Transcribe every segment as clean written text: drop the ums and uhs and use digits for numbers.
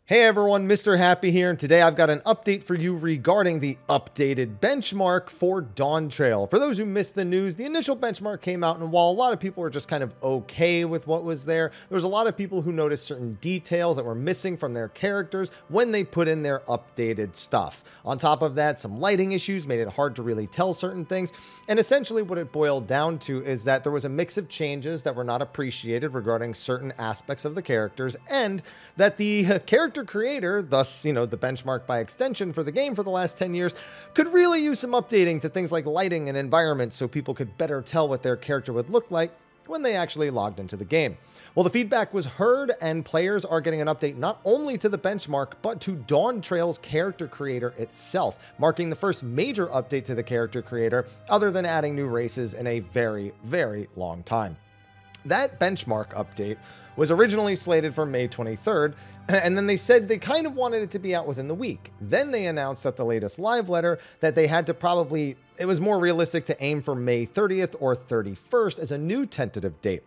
Hey everyone, Mr. Happy here, and today I've got an update for you regarding the updated benchmark for Dawntrail. For those who missed the news, the initial benchmark came out, and while a lot of people were just kind of okay with what was there was a lot of people who noticed certain details that were missing from their characters when they put in their updated stuff. On top of that, some lighting issues made it hard to really tell certain things, and essentially what it boiled down to is that there was a mix of changes that were not appreciated regarding certain aspects of the characters, and that the character creator, thus, the benchmark by extension for the game for the last 10 years, could really use some updating to things like lighting and environment so people could better tell what their character would look like when they actually logged into the game. Well, the feedback was heard, and players are getting an update not only to the benchmark, but to Dawntrail's character creator itself, marking the first major update to the character creator, other than adding new races in a very, very long time. That benchmark update was originally slated for May 23rd, and then they said they kind of wanted it to be out within the week. Then they announced at the latest live letter that they had to it was more realistic to aim for May 30th or 31st as a new tentative date.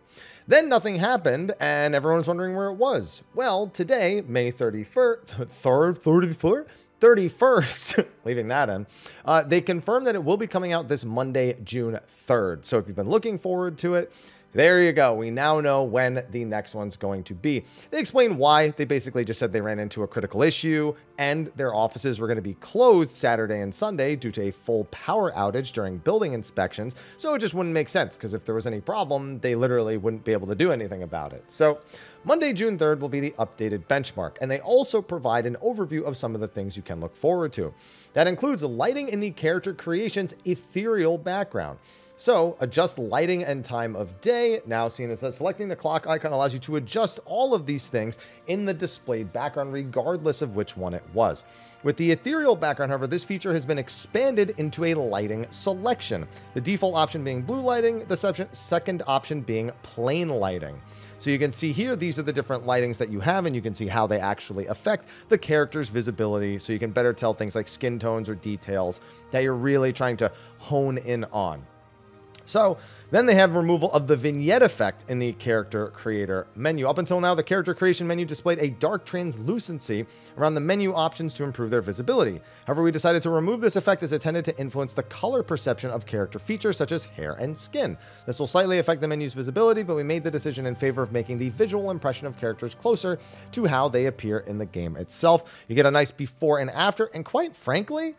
Then nothing happened, and everyone's wondering where it was. Well, today, May 31st, leaving that in, they confirmed that it will be coming out this Monday, June 3rd. So if you've been looking forward to it, there you go. We now know when the next one's going to be. They explained why. They basically just said they ran into a critical issue and their offices were going to be closed Saturday and Sunday due to a full power outage during building inspections. So it just wouldn't make sense, because if there was any problem, they literally wouldn't be able to do anything about it. So Monday, June 3rd will be the updated benchmark, and they also provide an overview of some of the things you can look forward to. That includes lighting in the character creation's ethereal background. So adjust lighting and time of day. Now seen as that selecting the clock icon allows you to adjust all of these things in the displayed background, regardless of which one it was. With the ethereal background, however, this feature has been expanded into a lighting selection. The default option being blue lighting, the second option being plain lighting. So you can see here, these are the different lightings that you have, and you can see how they actually affect the character's visibility, so you can better tell things like skin tones or details that you're really trying to hone in on. So then they have removal of the vignette effect in the character creator menu. Up until now, the character creation menu displayed a dark translucency around the menu options to improve their visibility. However, we decided to remove this effect as it tended to influence the color perception of character features such as hair and skin. This will slightly affect the menu's visibility, but we made the decision in favor of making the visual impression of characters closer to how they appear in the game itself. You get a nice before and after, and quite frankly,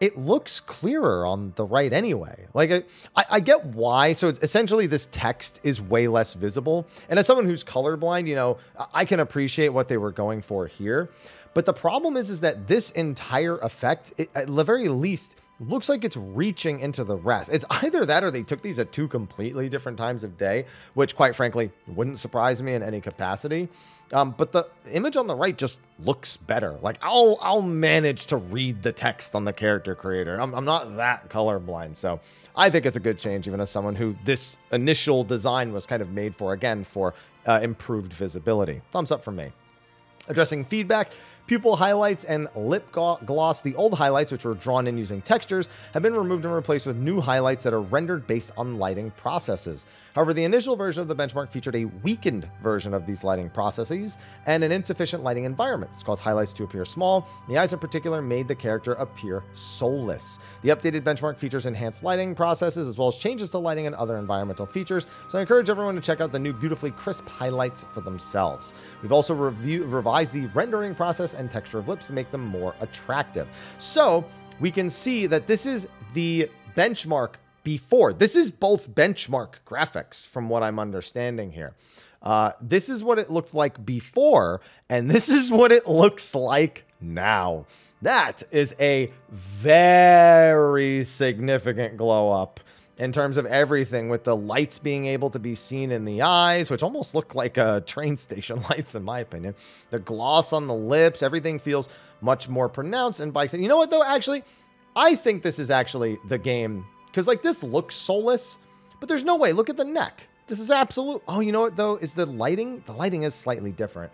it looks clearer on the right anyway. Like, I get why. So essentially this text is way less visible. And as someone who's colorblind, I can appreciate what they were going for here. But the problem is that this entire effect, at the very least, looks like it's reaching into the rest. It's either that or they took these at two completely different times of day, which quite frankly wouldn't surprise me in any capacity. But the image on the right just looks better. Like I'll manage to read the text on the character creator. I'm not that colorblind, so I think it's a good change, even as someone who this initial design was kind of made for, again, for improved visibility. Thumbs up from me. Addressing feedback, pupil highlights and lip gloss, the old highlights, which were drawn in using textures, have been removed and replaced with new highlights that are rendered based on lighting processes. However, the initial version of the benchmark featured a weakened version of these lighting processes and an insufficient lighting environment. This caused highlights to appear small. The eyes in particular made the character appear soulless. The updated benchmark features enhanced lighting processes as well as changes to lighting and other environmental features. So I encourage everyone to check out the new beautifully crisp highlights for themselves. We've also revised the rendering process and texture of lips to make them more attractive. So we can see that this is the benchmark before. This is both benchmark graphics from what I'm understanding here. This is what it looked like before, and this is what it looks like now. That is a very significant glow up in terms of everything, with the lights being able to be seen in the eyes, which almost look like train station lights in my opinion. The gloss on the lips, everything feels much more pronounced. And bikes, and you know what though, actually, I think this is actually the game, because like this looks soulless, but there's no way. Look at the neck. This is absolute. Oh, you know what though, is the lighting? The lighting is slightly different.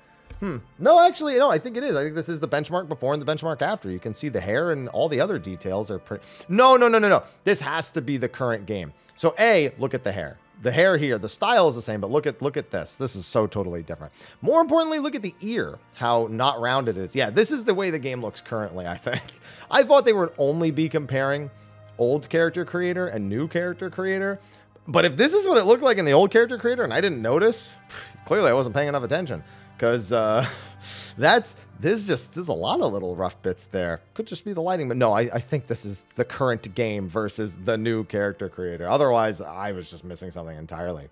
No, actually, no, I think it is. I think this is the benchmark before and the benchmark after. You can see the hair and all the other details are pretty. No. This has to be the current game. So A, look at the hair. The hair here, the style is the same, but look at this. This is so totally different. More importantly, look at the ear, how not rounded it is. Yeah, this is the way the game looks currently, I think. I thought they would only be comparing old character creator and new character creator. But if this is what it looked like in the old character creator and I didn't notice, clearly I wasn't paying enough attention. Because there's a lot of little rough bits there. Could just be the lighting, but no, I think this is the current game versus the new character creator. Otherwise, I was just missing something entirely.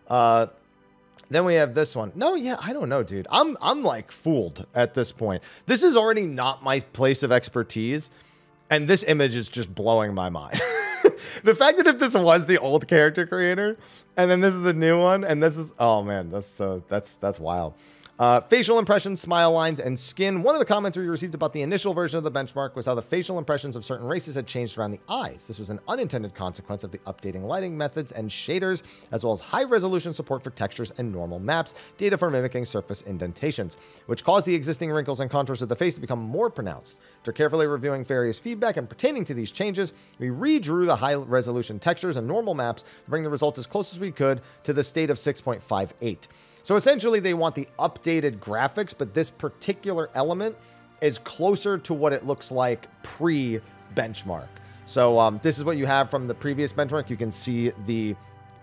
Then we have this one. No, yeah, I don't know, dude. I'm like fooled at this point. This is already not my place of expertise, and this image is just blowing my mind. The fact that if this was the old character creator, and then this is the new one, and this is, oh man, that's wild. Facial impressions, smile lines, and skin. One of the comments we received about the initial version of the benchmark was how the facial impressions of certain races had changed around the eyes. This was an unintended consequence of the updating lighting methods and shaders, as well as high-resolution support for textures and normal maps, data for mimicking surface indentations, which caused the existing wrinkles and contours of the face to become more pronounced. After carefully reviewing various feedback and pertaining to these changes, we redrew the high-resolution textures and normal maps to bring the results as close as we could to the state of 6.58. So essentially, they want the updated graphics, but this particular element is closer to what it looks like pre-benchmark. So this is what you have from the previous benchmark. You can see the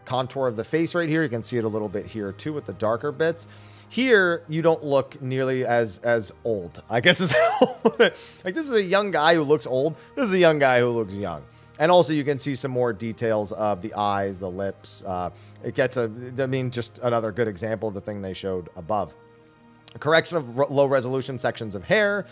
contour of the face right here. You can see it a little bit here too with the darker bits. Here, you don't look nearly as old, I guess is how, like this is a young guy who looks old. This is a young guy who looks young. And also you can see some more details of the eyes, the lips. It gets just another good example of the thing they showed above. A correction of low resolution sections of hair.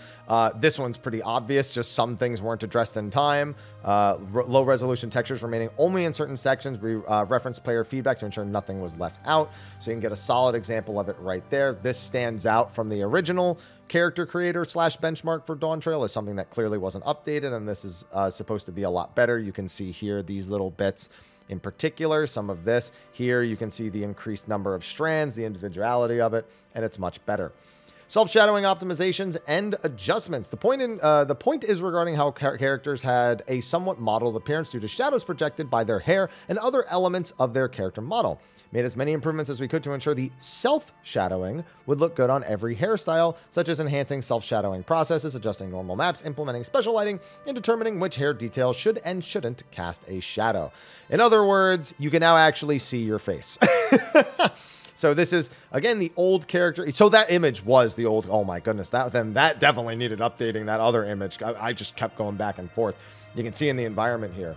This one's pretty obvious. Just some things weren't addressed in time. Low resolution textures remaining only in certain sections. We referenced player feedback to ensure nothing was left out. So you can get a solid example of it right there. This stands out from the original character creator / benchmark for Dawntrail as something that clearly wasn't updated. And this is supposed to be a lot better. You can see here these little bits in particular, some of this. Here you can see the increased number of strands, the individuality of it, and it's much better. Self-shadowing optimizations and adjustments. The point is regarding how characters had a somewhat mottled appearance due to shadows projected by their hair and other elements of their character model. Made as many improvements as we could to ensure the self-shadowing would look good on every hairstyle, such as enhancing self-shadowing processes, adjusting normal maps, implementing special lighting, and determining which hair details should and shouldn't cast a shadow. In other words, you can now actually see your face. So this is, again, the old character. So that image was the old, oh my goodness, that definitely needed updating, that other image. I just kept going back and forth. You can see in the environment here.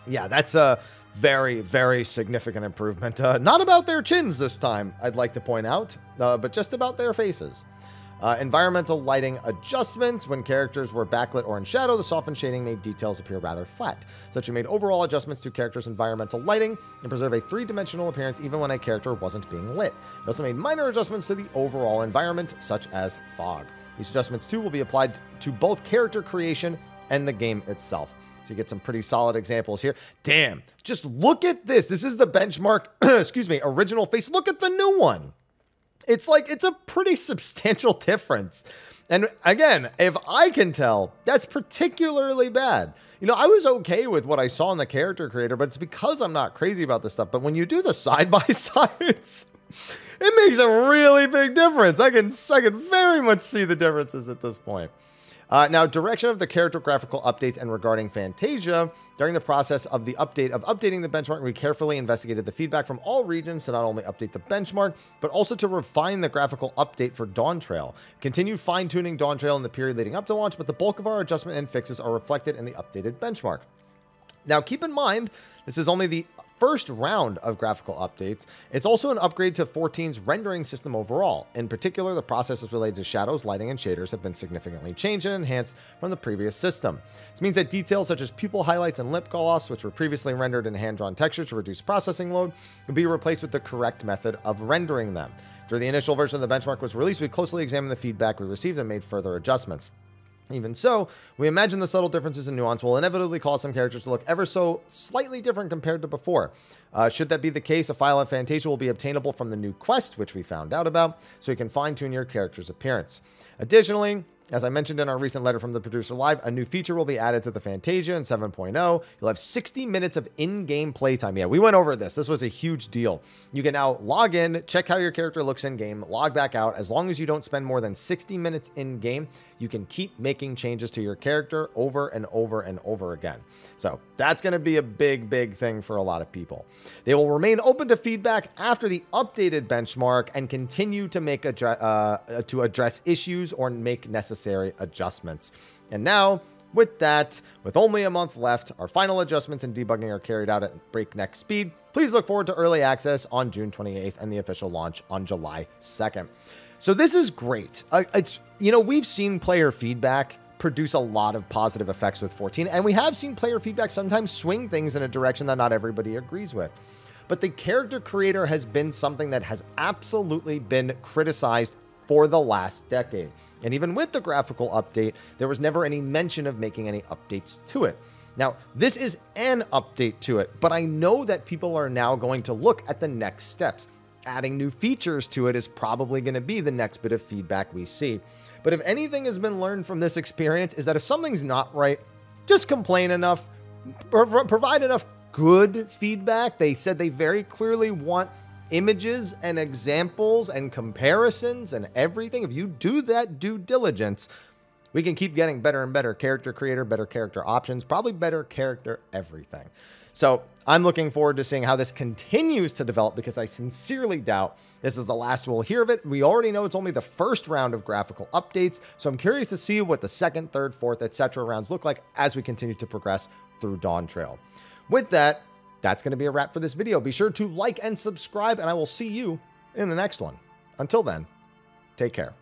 Yeah, that's a very, very significant improvement. Not about their chins this time, I'd like to point out, but just about their faces. Environmental lighting adjustments. When characters were backlit or in shadow, the softened shading made details appear rather flat. Such we made overall adjustments to characters' environmental lighting and preserve a three-dimensional appearance even when a character wasn't being lit. We also made minor adjustments to the overall environment, such as fog. These adjustments, too, will be applied to both character creation and the game itself. So you get some pretty solid examples here. Damn, just look at this. This is the benchmark, excuse me, original face. Look at the new one. It's like, it's a pretty substantial difference. And again, if I can tell, that's particularly bad. You know, I was okay with what I saw in the character creator, but it's because I'm not crazy about this stuff. But when you do the side-by-sides, it makes a really big difference. I can very much see the differences at this point. Now, direction of the character graphical updates and regarding Fantasia, during the process of the updating the benchmark, we carefully investigated the feedback from all regions to not only update the benchmark, but also to refine the graphical update for Dawntrail. Continued fine-tuning Dawntrail in the period leading up to launch, but the bulk of our adjustment and fixes are reflected in the updated benchmark. Now, keep in mind, this is only the first round of graphical updates. It's also an upgrade to 14's rendering system overall. In particular, the processes related to shadows, lighting, and shaders have been significantly changed and enhanced from the previous system. This means that details such as pupil highlights and lip gloss, which were previously rendered in hand-drawn textures to reduce processing load, will be replaced with the correct method of rendering them. After the initial version of the benchmark was released, we closely examined the feedback we received and made further adjustments. Even so, we imagine the subtle differences in nuance will inevitably cause some characters to look ever so slightly different compared to before. Should that be the case, a file of Fantasia will be obtainable from the new quest, which we found out about, so you can fine-tune your character's appearance. Additionally, As I mentioned in our recent letter from the producer live, a new feature will be added to the Fantasia in 7.0. You'll have 60 minutes of in-game playtime. Yeah, we went over this. This was a huge deal. You can now log in, check how your character looks in-game, log back out. As long as you don't spend more than 60 minutes in-game, you can keep making changes to your character over and over and over again. So that's going to be a big, big thing for a lot of people. They will remain open to feedback after the updated benchmark and continue to make to address issues or make necessary adjustments. And now, with that, with only a month left, our final adjustments and debugging are carried out at breakneck speed. Please look forward to early access on June 28th and the official launch on July 2nd. So this is great. We've seen player feedback produce a lot of positive effects with 14, and we have seen player feedback sometimes swing things in a direction that not everybody agrees with. But the character creator has been something that has absolutely been criticized for the last decade. And even with the graphical update, there was never any mention of making any updates to it. Now, this is an update to it, but I know that people are now going to look at the next steps. Adding new features to it is probably going to be the next bit of feedback we see. But if anything has been learned from this experience is that if something's not right, just complain enough, provide enough good feedback. They said they very clearly want images and examples and comparisons and everything. If you do that due diligence, we can keep getting better and better character creator, better character options, probably better character everything. So I'm looking forward to seeing how this continues to develop, because I sincerely doubt this is the last we'll hear of it. We already know it's only the first round of graphical updates, so I'm curious to see what the second, third, fourth, etc. rounds look like as we continue to progress through Dawntrail. With that, that's going to be a wrap for this video. Be sure to like and subscribe, and I will see you in the next one. Until then, take care.